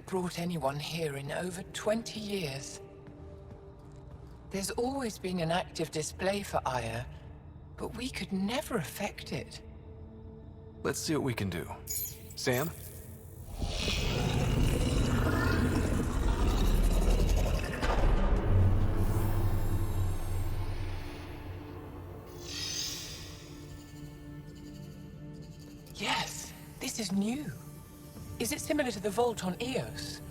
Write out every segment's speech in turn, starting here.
brought anyone here in over 20 years. There's always been an active display for Aya, but we could never affect it. Let's see what we can do. Sam? Yes, this is new. Is it similar to the vault on Eos?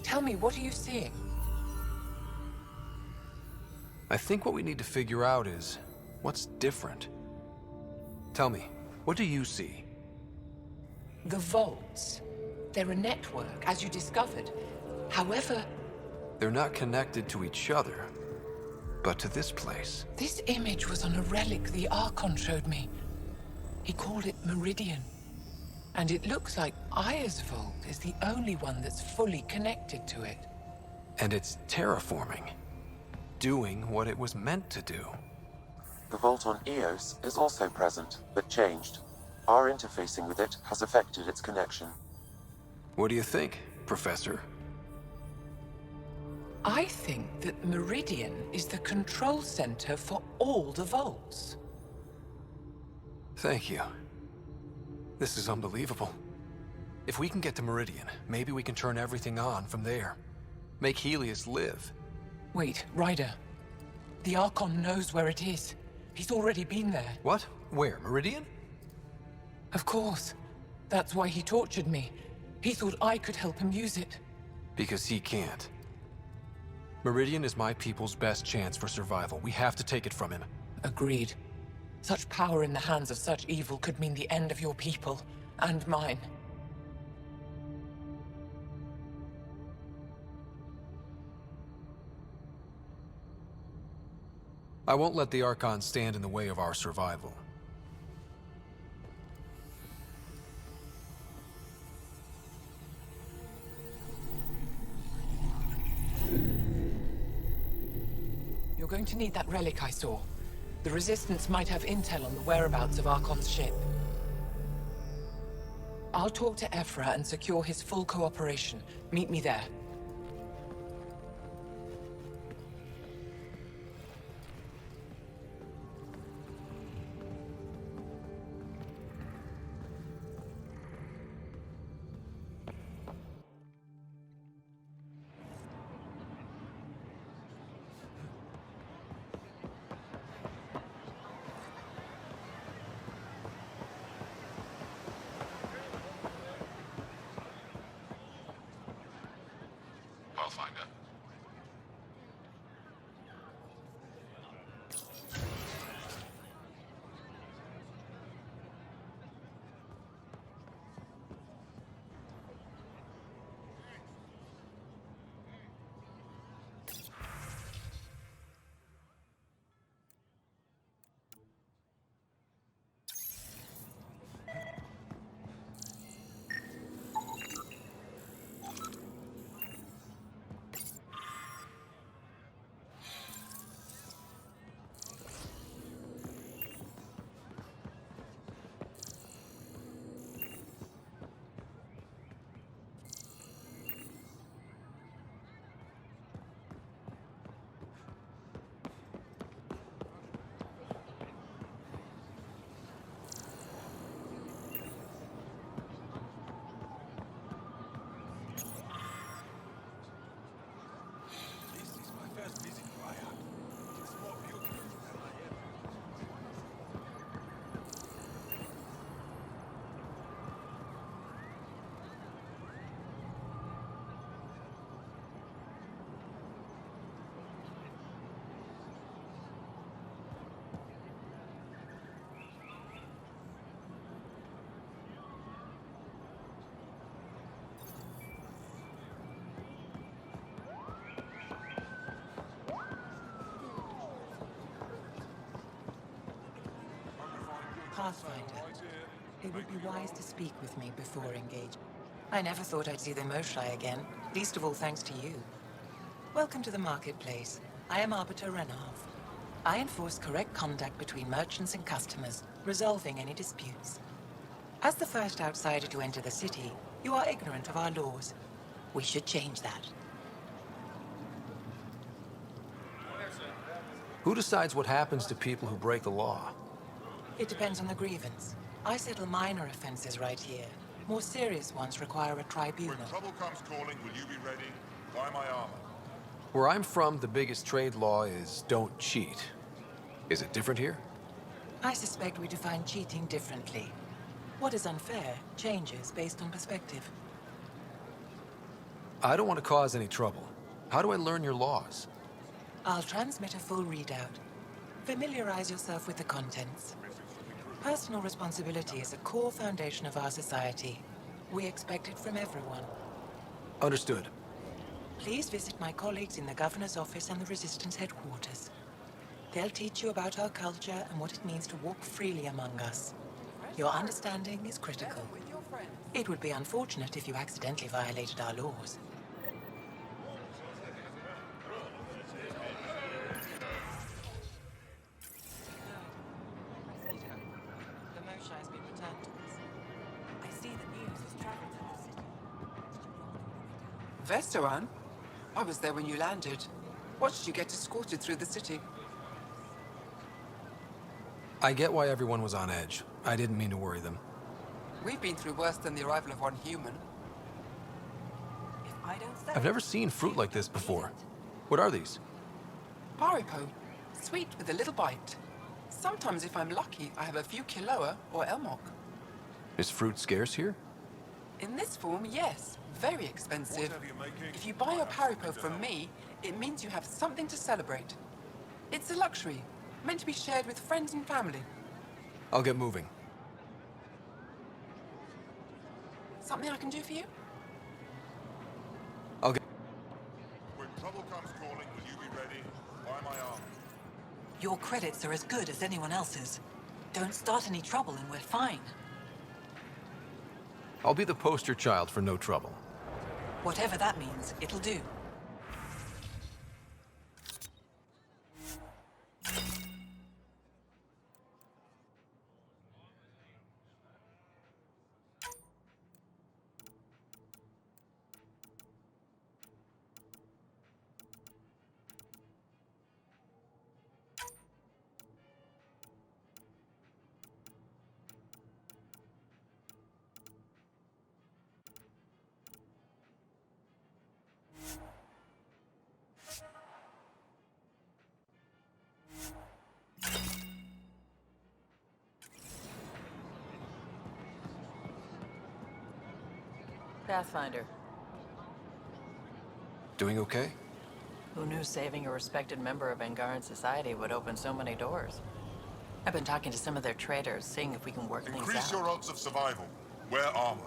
Tell me, what are you seeing? I think what we need to figure out is what's different. Tell me, what do you see? The vaults. They're a network, as you discovered. However, They're not connected to each other, but to this place. this image was on a relic the Archon showed me. He called it Meridian. And it looks like Aya's vault is the only one that's fully connected to it. And it's terraforming, doing what it was meant to do. The vault on Eos is also present, but changed. Our interfacing with it has affected its connection. What do you think, Professor? I think that Meridian is the control center for all the vaults. Thank you. This is unbelievable. If we can get to Meridian, maybe we can turn everything on from there. Make Helios live. Wait, Ryder. The Archon knows where it is. He's already been there. What? Where? Meridian? Of course. That's why he tortured me. He thought I could help him use it. Because he can't. Meridian is my people's best chance for survival. We have to take it from him. Agreed. Such power in the hands of such evil could mean the end of your people, and mine. I won't let the Archon stand in the way of our survival. You're going to need that relic I saw. The Resistance might have intel on the whereabouts of Archon's ship. I'll talk to Ephra and secure his full cooperation. Meet me there. Pathfinder. Pathfinder, it would be wise to speak with me before engaging. I never thought I'd see the Moshlai again, least of all thanks to you. Welcome to the marketplace. I am Arbiter Renarv. I enforce correct conduct between merchants and customers, resolving any disputes. As the first outsider to enter the city, you are ignorant of our laws. We should change that. Who decides what happens to people who break the law? It depends on the grievance. I settle minor offenses right here. More serious ones require a tribunal. When trouble comes calling, will you be ready? Buy my armor. Where I'm from, the biggest trade law is don't cheat. Is it different here? I suspect we define cheating differently. What is unfair changes based on perspective. I don't want to cause any trouble. How do I learn your laws? I'll transmit a full readout. Familiarize yourself with the contents. Personal responsibility is a core foundation of our society. We expect it from everyone. Understood. Please visit my colleagues in the Governor's office and the Resistance headquarters. They'll teach you about our culture and what it means to walk freely among us. Your understanding is critical. It would be unfortunate if you accidentally violated our laws. The Moshae has been returned to us. I see the news has traveled to the city. Vestaran? I was there when you landed. Watched you get escorted through the city. I get why everyone was on edge. I didn't mean to worry them. We've been through worse than the arrival of one human. I've never seen fruit like this before. What are these? Paripo. Sweet with a little bite. Sometimes if I'm lucky, I have a few Kiloa or Elmok. Is fruit scarce here? In this form, yes. Very expensive. Whatever you're making, If you buy a Paripo from me, it means you have something to celebrate. It's a luxury, meant to be shared with friends and family. I'll get moving. Something I can do for you? I'll get... When trouble comes calling, will you be ready? Buy my armor. Your credits are as good as anyone else's. Don't start any trouble and we're fine. I'll be the poster child for no trouble. Whatever that means, it'll do. Pathfinder. Doing okay? Who knew saving a respected member of Angaran society would open so many doors? I've been talking to some of their traders, seeing if we can work things Increase out. your odds of survival. Wear armor.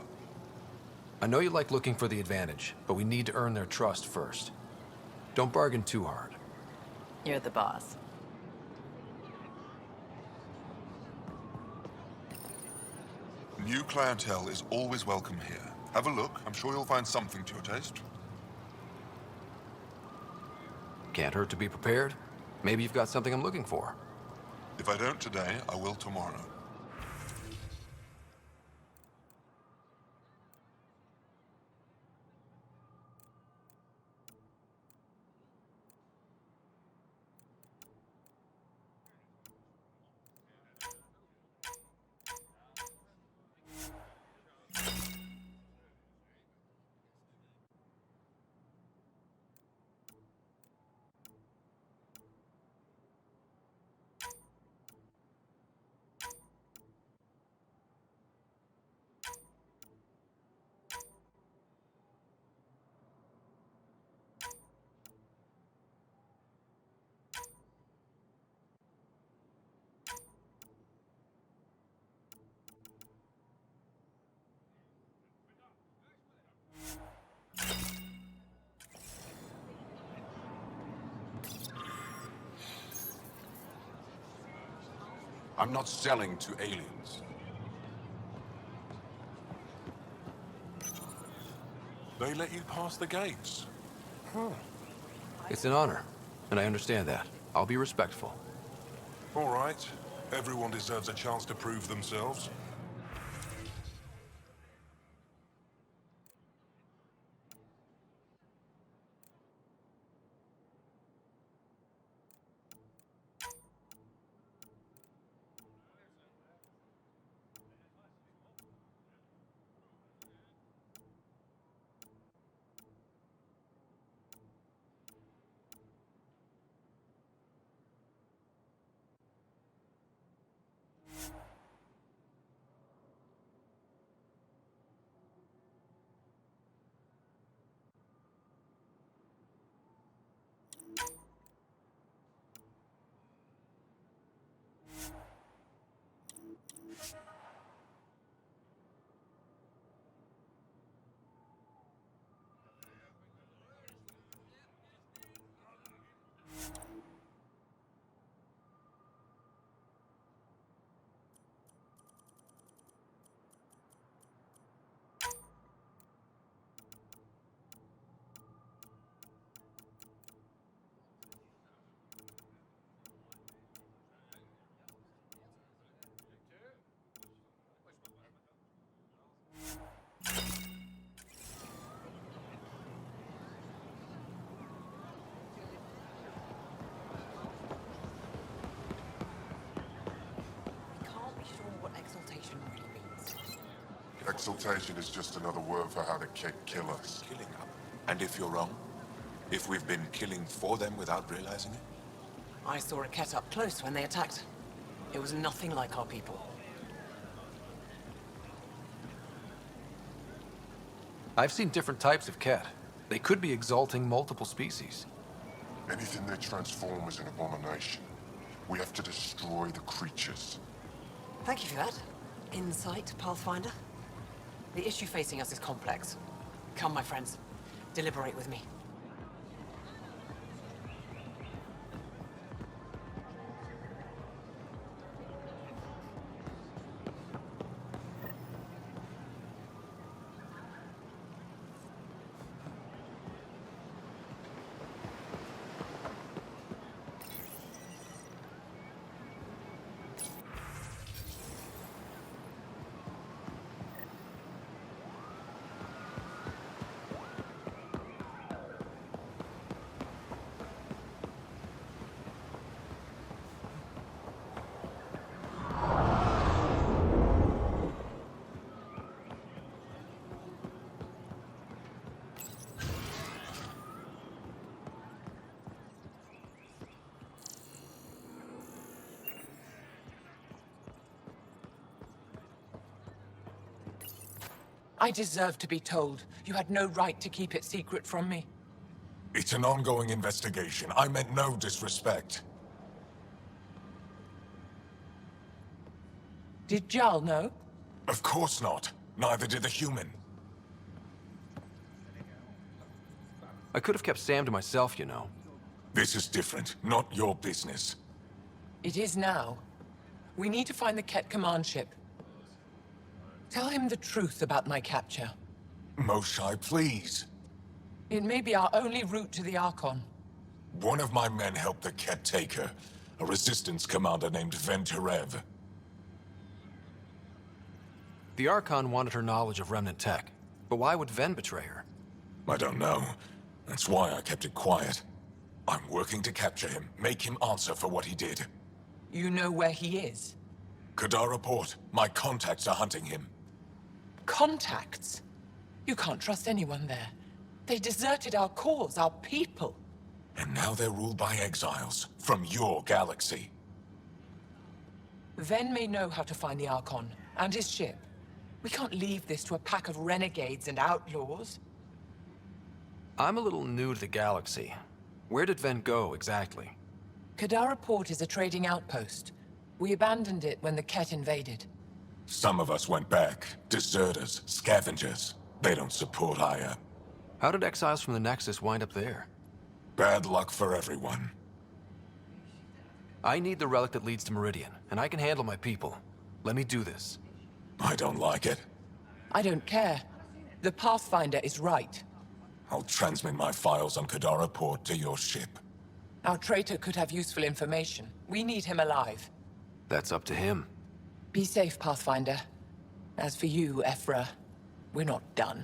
I know you like looking for the advantage, but we need to earn their trust first. Don't bargain too hard. You're the boss. New clientele is always welcome here. Have a look. I'm sure you'll find something to your taste. Can't hurt to be prepared. Maybe you've got something I'm looking for. If I don't today, I will tomorrow. I'm not selling to aliens. They let you pass the gates. It's an honor, and I understand that. I'll be respectful. All right. Everyone deserves a chance to prove themselves. Exaltation is just another word for how the Kett kill us. Killing them. And if you're wrong? If we've been killing for them without realizing it? I saw a Kett up close when they attacked. It was nothing like our people. I've seen different types of Kett. They could be exalting multiple species. Anything they transform is an abomination. We have to destroy the creatures. Thank you for that. Insight, Pathfinder. The issue facing us is complex. Come, my friends. Deliberate with me. I deserve to be told. You had no right to keep it secret from me. It's an ongoing investigation. I meant no disrespect. Did Jarl know? Of course not. Neither did the human. I could have kept Sam to myself, you know. This is different. Not your business. It is now. We need to find the Kett command ship. Tell him the truth about my capture. Moshai, please. It may be our only route to the Archon. One of my men helped the Kett take her. A resistance commander named Venturev. The Archon wanted her knowledge of Remnant tech. But why would Ven betray her? I don't know. That's why I kept it quiet. I'm working to capture him, make him answer for what he did. You know where he is? Kadara Port. My contacts are hunting him. Contacts? You can't trust anyone there. They deserted our cause, our people. And now they're ruled by exiles from your galaxy. Ven may know how to find the Archon and his ship. We can't leave this to a pack of renegades and outlaws. I'm a little new to the galaxy. Where did Ven go, exactly? Kadara Port is a trading outpost. We abandoned it when the Kett invaded. Some of us went back. Deserters, scavengers. They don't support Aya. How did exiles from the Nexus wind up there? Bad luck for everyone. I need the relic that leads to Meridian, and I can handle my people. Let me do this. I don't like it. I don't care. The Pathfinder is right. I'll transmit my files on Kadara Port to your ship. Our traitor could have useful information. We need him alive. That's up to him. Be safe, Pathfinder. As for you, Ephra, we're not done.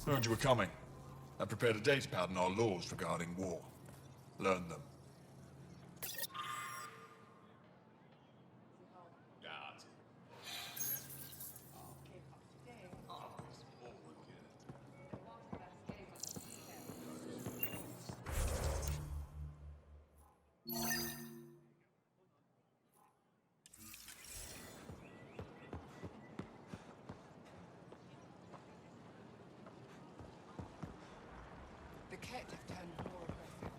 Heard you were coming. I prepared a datapad on our laws regarding war. Learn them. The Ket have turned more aggressive.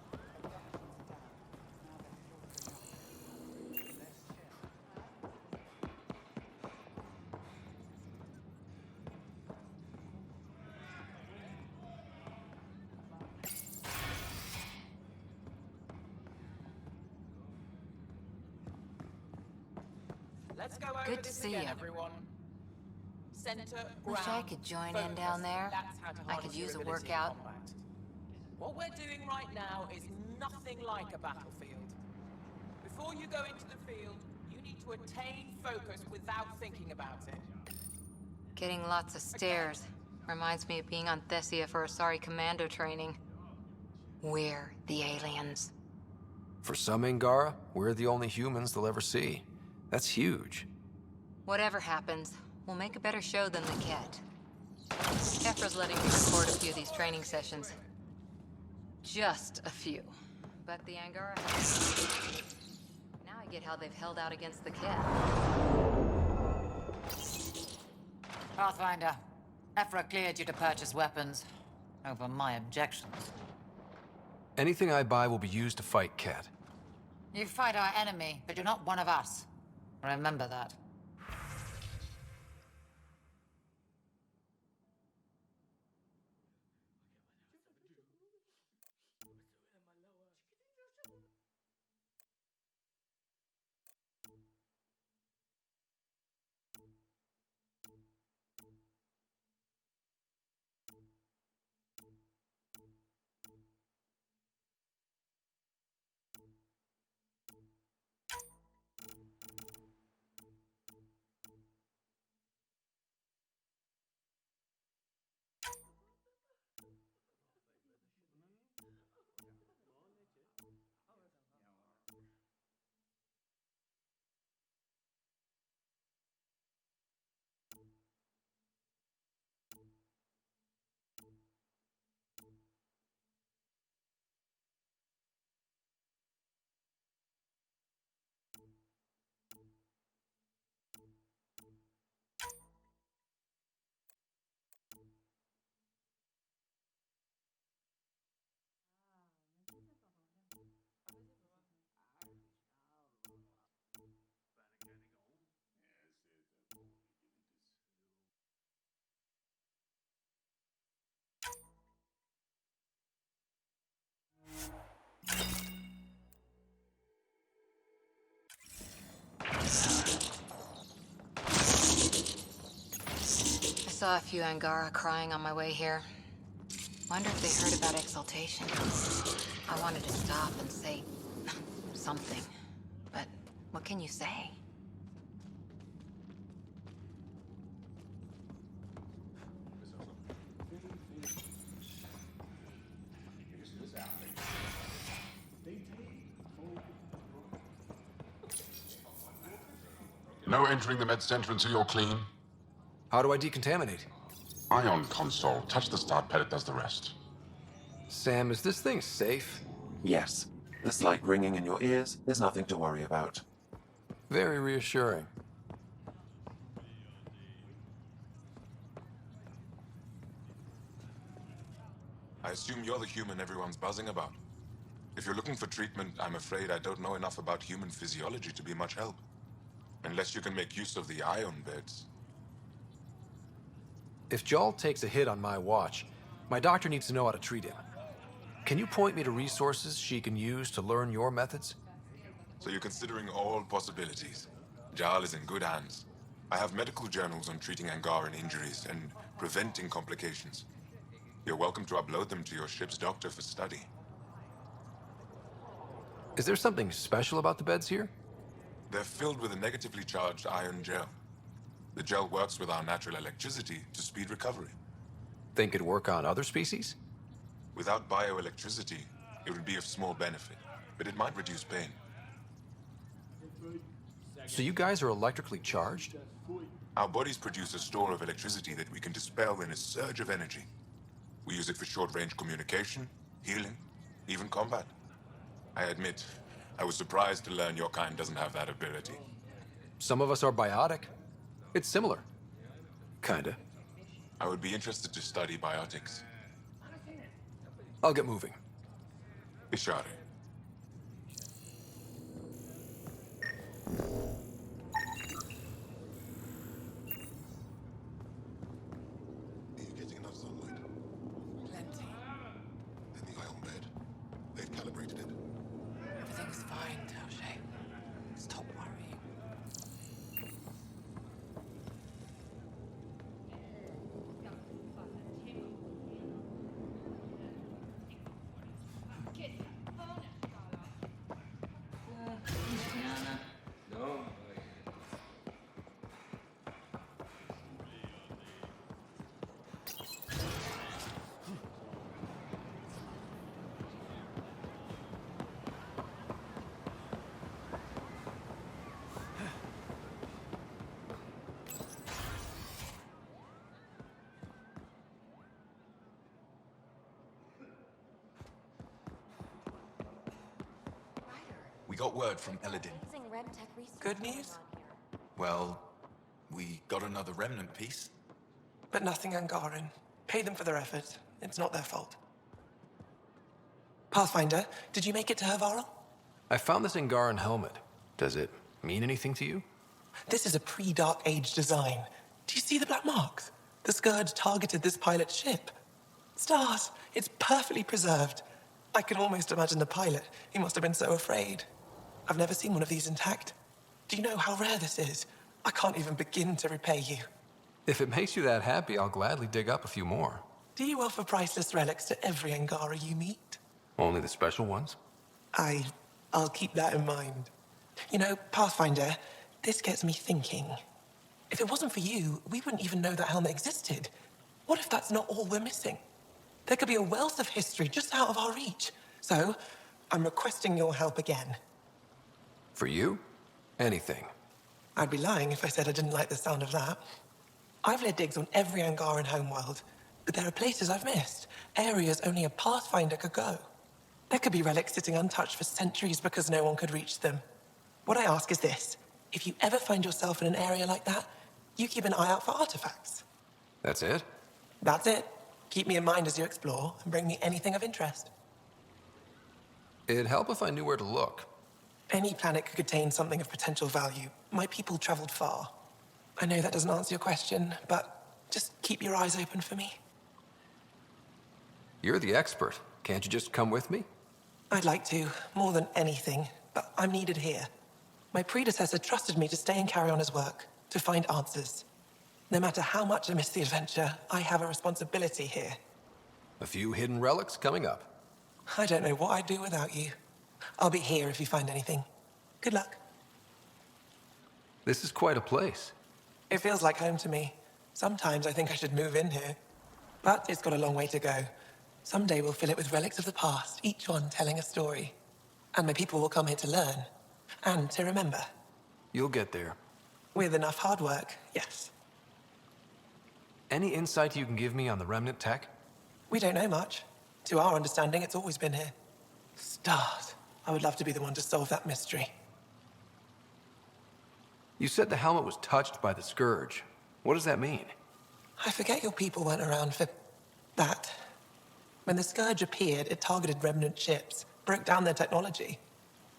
Let's go over Good to this see again, you. everyone. Center, Wish I ground, could join in focus. down there. That's how to I harness could your use a ability in workout. combat. What we're doing right now is nothing like a battlefield. Before you go into the field, you need to attain focus without thinking about it. Getting lots of stares. Reminds me of being on Thessia for Asari commando training. We're the aliens. For some Angara, we're the only humans they'll ever see. That's huge. Whatever happens, we'll make a better show than the Ket. Kefra's letting me record a few of these training sessions. Just a few. But the Angara have... Now I get how they've held out against the Ket. Pathfinder, Kefra cleared you to purchase weapons. Over my objections. Anything I buy will be used to fight Cat. You fight our enemy, but you're not one of us. Remember that. I saw a few Angara crying on my way here. Wonder if they heard about exaltation. I wanted to stop and say something, but what can you say? No entering the med center until you're clean. How do I decontaminate? Ion console. Touch the start pad, it does the rest. Sam, is this thing safe? Yes. The slight ringing in your ears is nothing to worry about. Very reassuring. I assume you're the human everyone's buzzing about. If you're looking for treatment, I'm afraid I don't know enough about human physiology to be much help. Unless you can make use of the ion beds. If Jal takes a hit on my watch, my doctor needs to know how to treat him. Can you point me to resources she can use to learn your methods? So you're considering all possibilities. Jal is in good hands. I have medical journals on treating Angaran injuries and preventing complications. You're welcome to upload them to your ship's doctor for study. Is there something special about the beds here? They're filled with a negatively charged ion gel. The gel works with our natural electricity to speed recovery. Think it'd work on other species? Without bioelectricity, it would be of small benefit, but it might reduce pain. So you guys are electrically charged? Our bodies produce a store of electricity that we can dispel in a surge of energy. We use it for short-range communication, healing, even combat. I admit, I was surprised to learn your kind doesn't have that ability. Some of us are biotic. It's similar. Kinda. I would be interested to study biotics. I'll get moving. Ishari. Are you getting enough sunlight? Plenty. And the ion bed? They've calibrated it. Everything's fine, Taoshe. Stop worrying. We got word from Eladin. Good news? Well, we got another remnant piece. But nothing Angaran. Pay them for their effort. It's not their fault. Pathfinder, did you make it to Hervarl? I found this Angaran helmet. Does it mean anything to you? This is a pre-Dark Age design. Do you see the black marks? The Scourge targeted this pilot's ship. Stars, it's perfectly preserved. I can almost imagine the pilot. He must have been so afraid. I've never seen one of these intact. Do you know how rare this is? I can't even begin to repay you. If it makes you that happy, I'll gladly dig up a few more. Do you offer priceless relics to every Angara you meet? Only the special ones? I'll keep that in mind. You know, Pathfinder, this gets me thinking. If it wasn't for you, we wouldn't even know that helmet existed. What if that's not all we're missing? There could be a wealth of history just out of our reach. So, I'm requesting your help again. For you? Anything. I'd be lying if I said I didn't like the sound of that. I've led digs on every Angaran homeworld, but there are places I've missed, areas only a Pathfinder could go. There could be relics sitting untouched for centuries because no one could reach them. What I ask is this: if you ever find yourself in an area like that, you keep an eye out for artifacts. That's it? That's it. Keep me in mind as you explore, and bring me anything of interest. It'd help if I knew where to look. Any planet could contain something of potential value. My people traveled far. I know that doesn't answer your question, but just keep your eyes open for me. You're the expert. Can't you just come with me? I'd like to, more than anything, but I'm needed here. My predecessor trusted me to stay and carry on his work, to find answers. No matter how much I miss the adventure, I have a responsibility here. A few hidden relics coming up. I don't know what I'd do without you. I'll be here if you find anything. Good luck. This is quite a place. It feels like home to me. Sometimes I think I should move in here. But it's got a long way to go. Someday we'll fill it with relics of the past, each one telling a story. And my people will come here to learn. And to remember. You'll get there. With enough hard work, yes. Any insight you can give me on the remnant tech? We don't know much. To our understanding, it's always been here. Stars. I would love to be the one to solve that mystery. You said the helmet was touched by the Scourge. What does that mean? I forget your people weren't around for that. When the Scourge appeared, it targeted remnant ships, broke down their technology.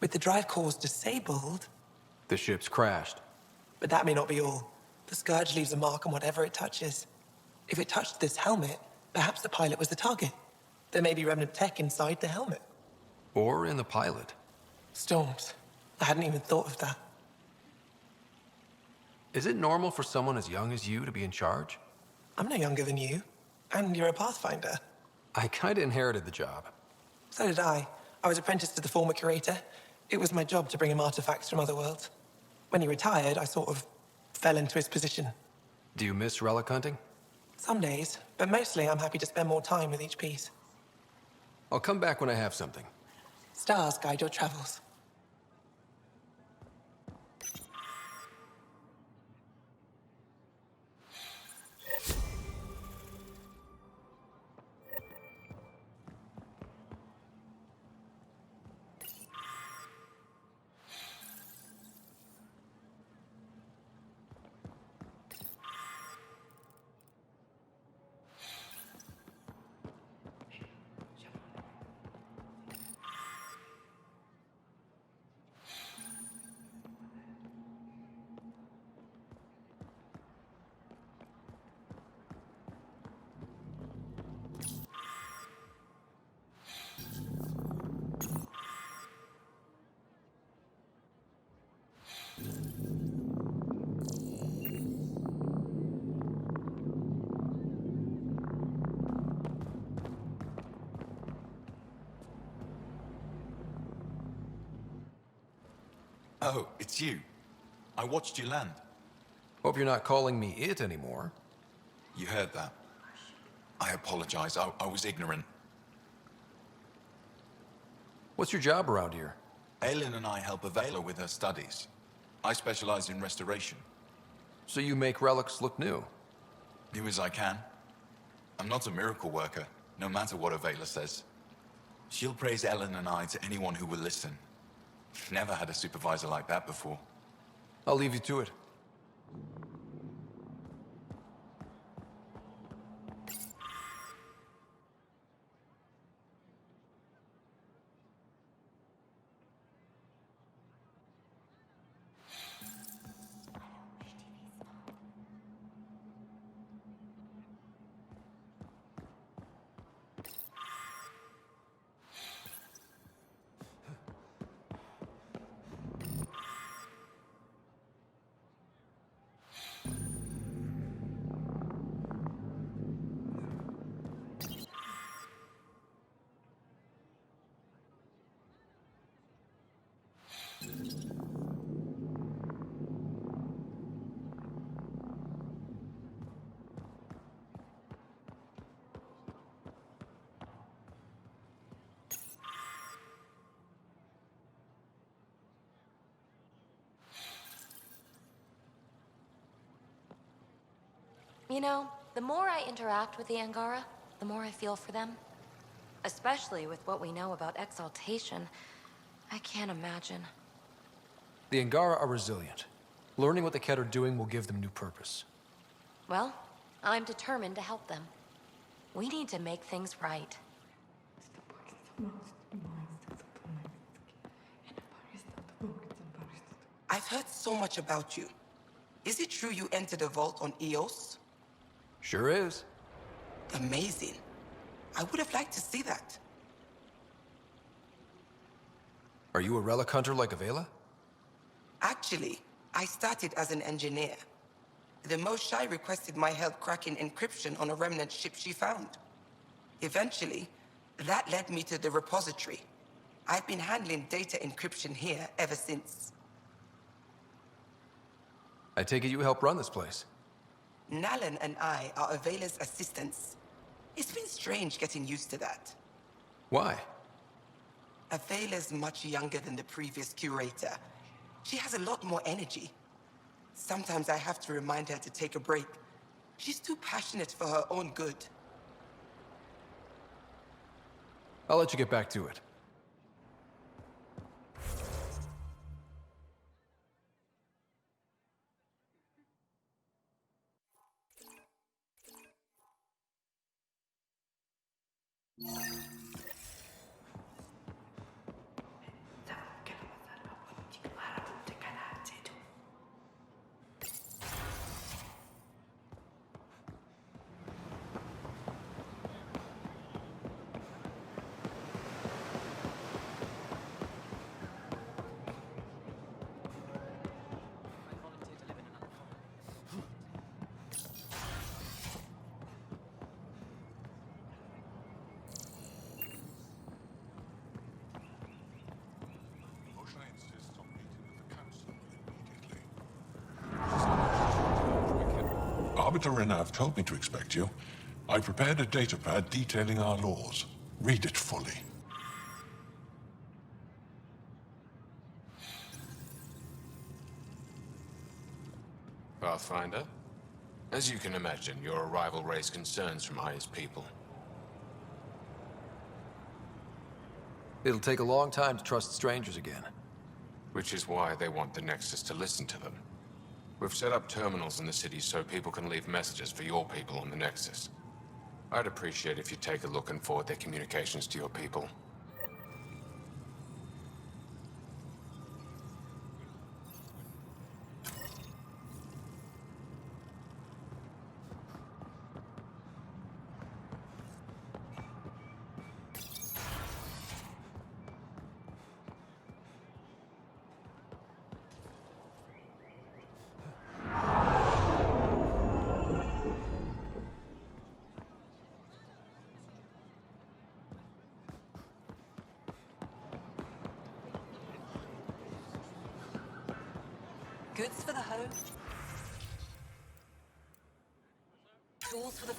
With the drive cores disabled... The ships crashed. But that may not be all. The Scourge leaves a mark on whatever it touches. If it touched this helmet, perhaps the pilot was the target. There may be remnant tech inside the helmet. Or in the pilot. Storms. I hadn't even thought of that. Is it normal for someone as young as you to be in charge? I'm no younger than you. And you're a Pathfinder. I kinda inherited the job. So did I. I was apprenticed to the former curator. It was my job to bring him artifacts from other worlds. When he retired, I sort of fell into his position. Do you miss relic hunting? Some days, but mostly I'm happy to spend more time with each piece. I'll come back when I have something. Stars guide your travels. Oh, it's you. I watched you land. Hope you're not calling me it anymore. You heard that. I apologize. I was ignorant. What's your job around here? Aylin and I help Avela with her studies. I specialize in restoration. So you make relics look new? New as I can. I'm not a miracle worker, no matter what Avela says. She'll praise Ellen and I to anyone who will listen. Never had a supervisor like that before. I'll leave you to it. You know, the more I interact with the Angara, the more I feel for them. Especially with what we know about exaltation. I can't imagine. The Angara are resilient. Learning what the Ket are doing will give them new purpose. Well, I'm determined to help them. We need to make things right. I've heard so much about you. Is it true you entered a vault on Eos? Sure is. Amazing. I would have liked to see that. Are you a relic hunter like Avela? Actually, I started as an engineer. The Moshai requested my help cracking encryption on a remnant ship she found. Eventually, that led me to the repository. I've been handling data encryption here ever since. I take it you help run this place. Nalan and I are Avela's assistants. It's been strange getting used to that. Why? Avela's much younger than the previous curator. She has a lot more energy. Sometimes I have to remind her to take a break. She's too passionate for her own good. I'll let you get back to it. Arbiter Renav told me to expect you. I prepared a datapad detailing our laws. Read it fully. Pathfinder? As you can imagine, your arrival raised concerns from Aya's people. It'll take a long time to trust strangers again. Which is why they want the Nexus to listen to them. We've set up terminals in the city so people can leave messages for your people on the Nexus. I'd appreciate if you take a look and forward their communications to your people. Goods for the home. Tools for the...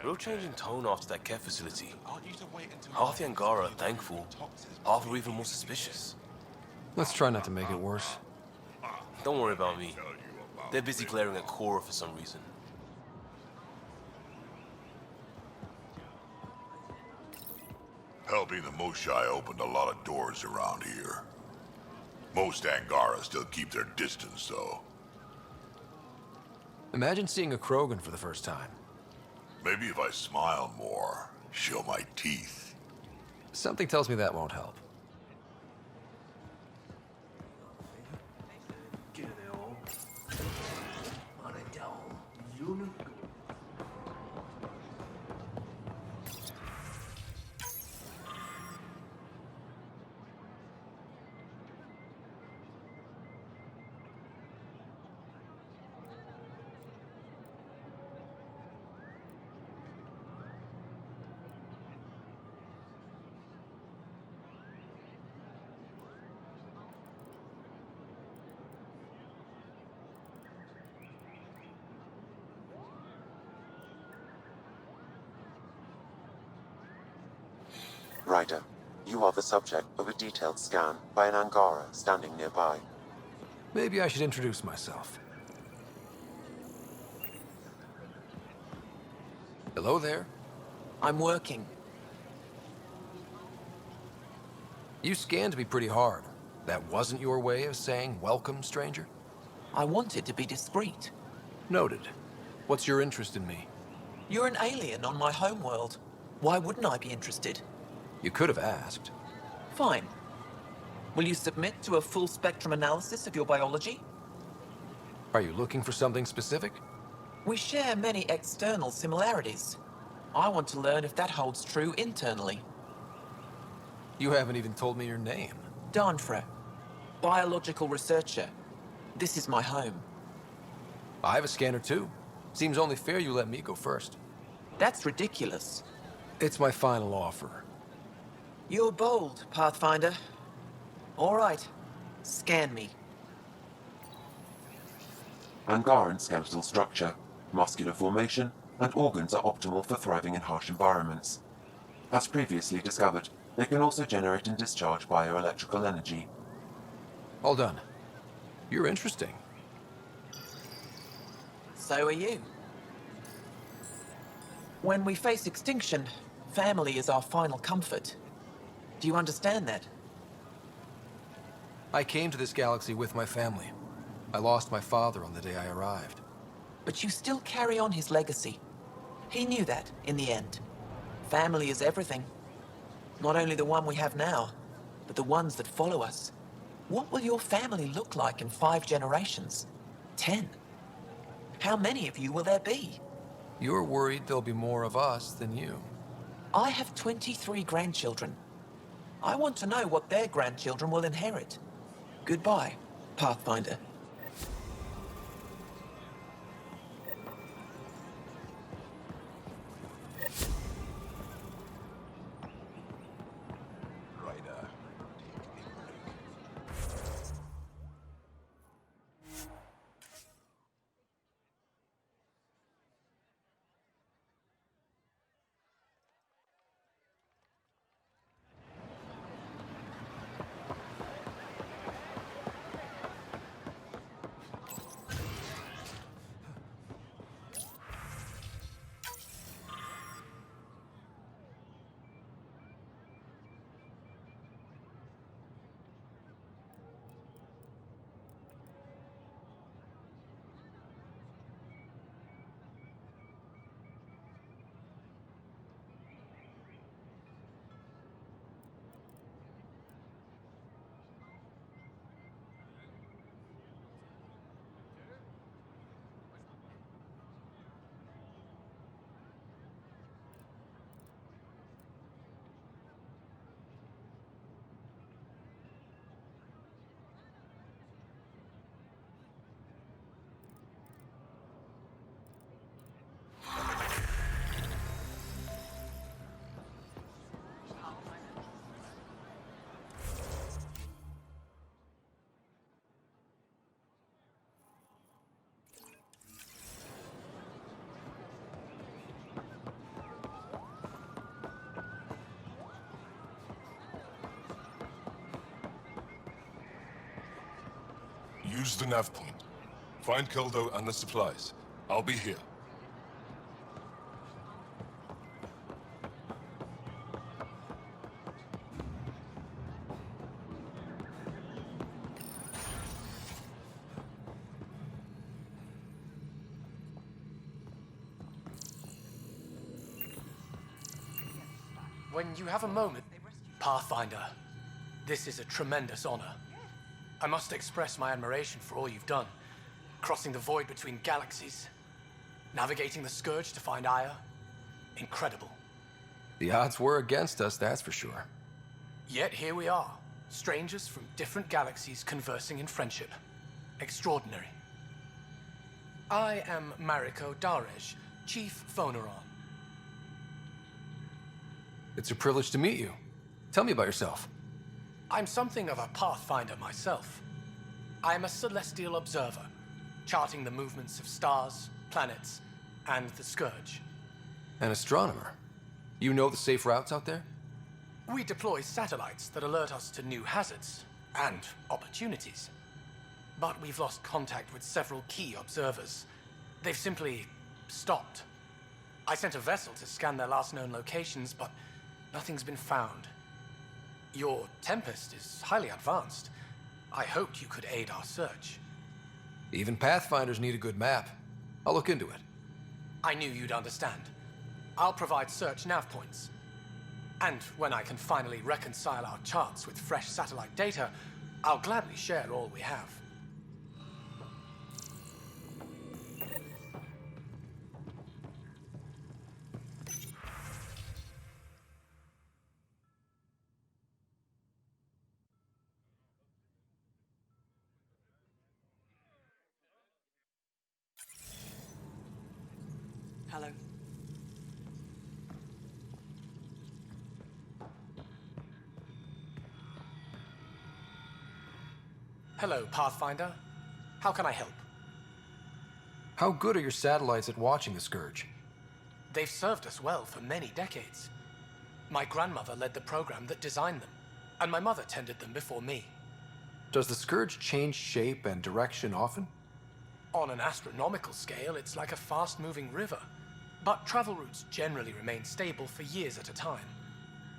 Real change in tone after that care facility. Half the Angara are thankful, half are even more suspicious. Let's try not to make it worse. Don't worry about me. They're busy glaring at Cora for some reason. Helping the Moshai opened a lot of doors around here. Most Angara still keep their distance, though. Imagine seeing a Krogan for the first time. Maybe if I smile more, show my teeth. Something tells me that won't help. Ryder, you are the subject of a detailed scan by an Angara standing nearby. Maybe I should introduce myself. Hello there. I'm working. You scanned me pretty hard. That wasn't your way of saying welcome, stranger? I wanted to be discreet. Noted. What's your interest in me? You're an alien on my homeworld. Why wouldn't I be interested? You could have asked. Fine. Will you submit to a full spectrum analysis of your biology? Are you looking for something specific? We share many external similarities. I want to learn if that holds true internally. You haven't even told me your name. Danfra, biological researcher. This is my home. I have a scanner too. Seems only fair you let me go first. That's ridiculous. It's my final offer. You're bold, Pathfinder. All right. Scan me. Angaran skeletal structure, muscular formation, and organs are optimal for thriving in harsh environments. As previously discovered, they can also generate and discharge bioelectrical energy. All done. You're interesting. So are you. When we face extinction, family is our final comfort. Do you understand that? I came to this galaxy with my family. I lost my father on the day I arrived. But you still carry on his legacy. He knew that, in the end. Family is everything. Not only the one we have now, but the ones that follow us. What will your family look like in 5 generations? 10? How many of you will there be? You're worried there'll be more of us than you. I have 23 grandchildren. I want to know what their grandchildren will inherit. Goodbye, Pathfinder. Use the nav point. Find Keldo and the supplies. I'll be here. When you have a moment, Pathfinder, this is a tremendous honor. I must express my admiration for all you've done. Crossing the void between galaxies, navigating the Scourge to find Aya. Incredible. The odds were against us, that's for sure. Yet here we are, strangers from different galaxies conversing in friendship. Extraordinary. I am Mariko Darej, Chief Phoneron. It's a privilege to meet you. Tell me about yourself. I'm something of a pathfinder myself. I am a celestial observer, charting the movements of stars, planets, and the Scourge. An astronomer. You know the safe routes out there? We deploy satellites that alert us to new hazards and opportunities. But we've lost contact with several key observers. They've simply stopped. I sent a vessel to scan their last known locations, but nothing's been found. Your Tempest is highly advanced. I hoped you could aid our search. Even Pathfinders need a good map. I'll look into it. I knew you'd understand. I'll provide search nav points. And when I can finally reconcile our charts with fresh satellite data, I'll gladly share all we have. Hello. Hello, Pathfinder. How can I help? How good are your satellites at watching the Scourge? They've served us well for many decades. My grandmother led the program that designed them, and my mother tended them before me. Does the Scourge change shape and direction often? On an astronomical scale, it's like a fast-moving river. But travel routes generally remain stable for years at a time.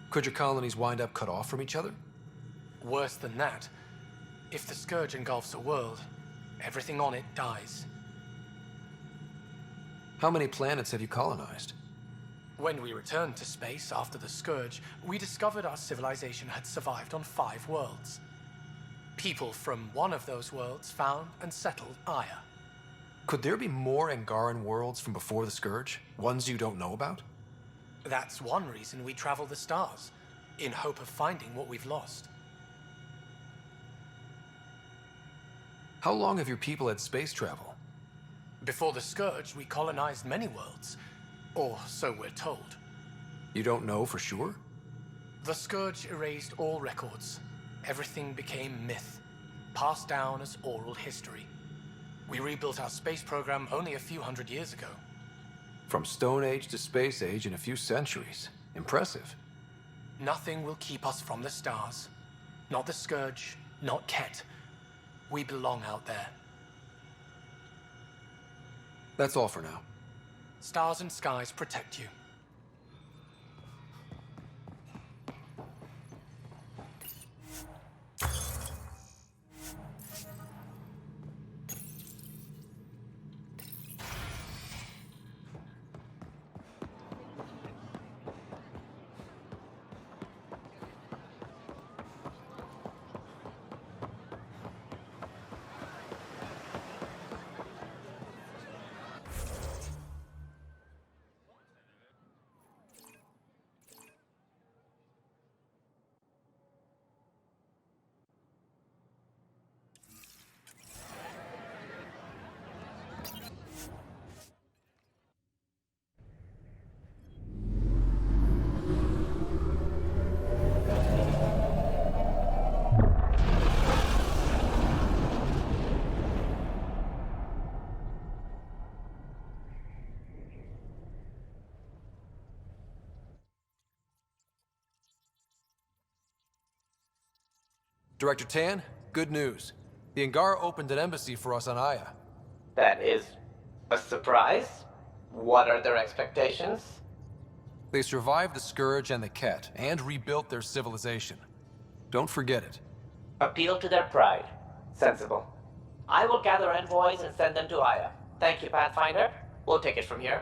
Could your colonies wind up cut off from each other? Worse than that, if the Scourge engulfs a world, everything on it dies. How many planets have you colonized? When we returned to space after the Scourge, we discovered our civilization had survived on 5 worlds. People from one of those worlds found and settled Aya. Could there be more Angaran worlds from before the Scourge? Ones you don't know about? That's one reason we travel the stars, in hope of finding what we've lost. How long have your people had space travel? Before the Scourge, we colonized many worlds. Or so we're told. You don't know for sure? The Scourge erased all records. Everything became myth, passed down as oral history. We rebuilt our space program only a few hundred years ago. From Stone Age to Space Age in a few centuries. Impressive. Nothing will keep us from the stars. Not the Scourge, not Ket. We belong out there. That's all for now. Stars and skies protect you. Director Tan, good news. The Angara opened an embassy for us on Aya. That is a surprise? What are their expectations? They survived the Scourge and the Ket, and rebuilt their civilization. Don't forget it. Appeal to their pride. Sensible. I will gather envoys and send them to Aya. Thank you, Pathfinder. We'll take it from here.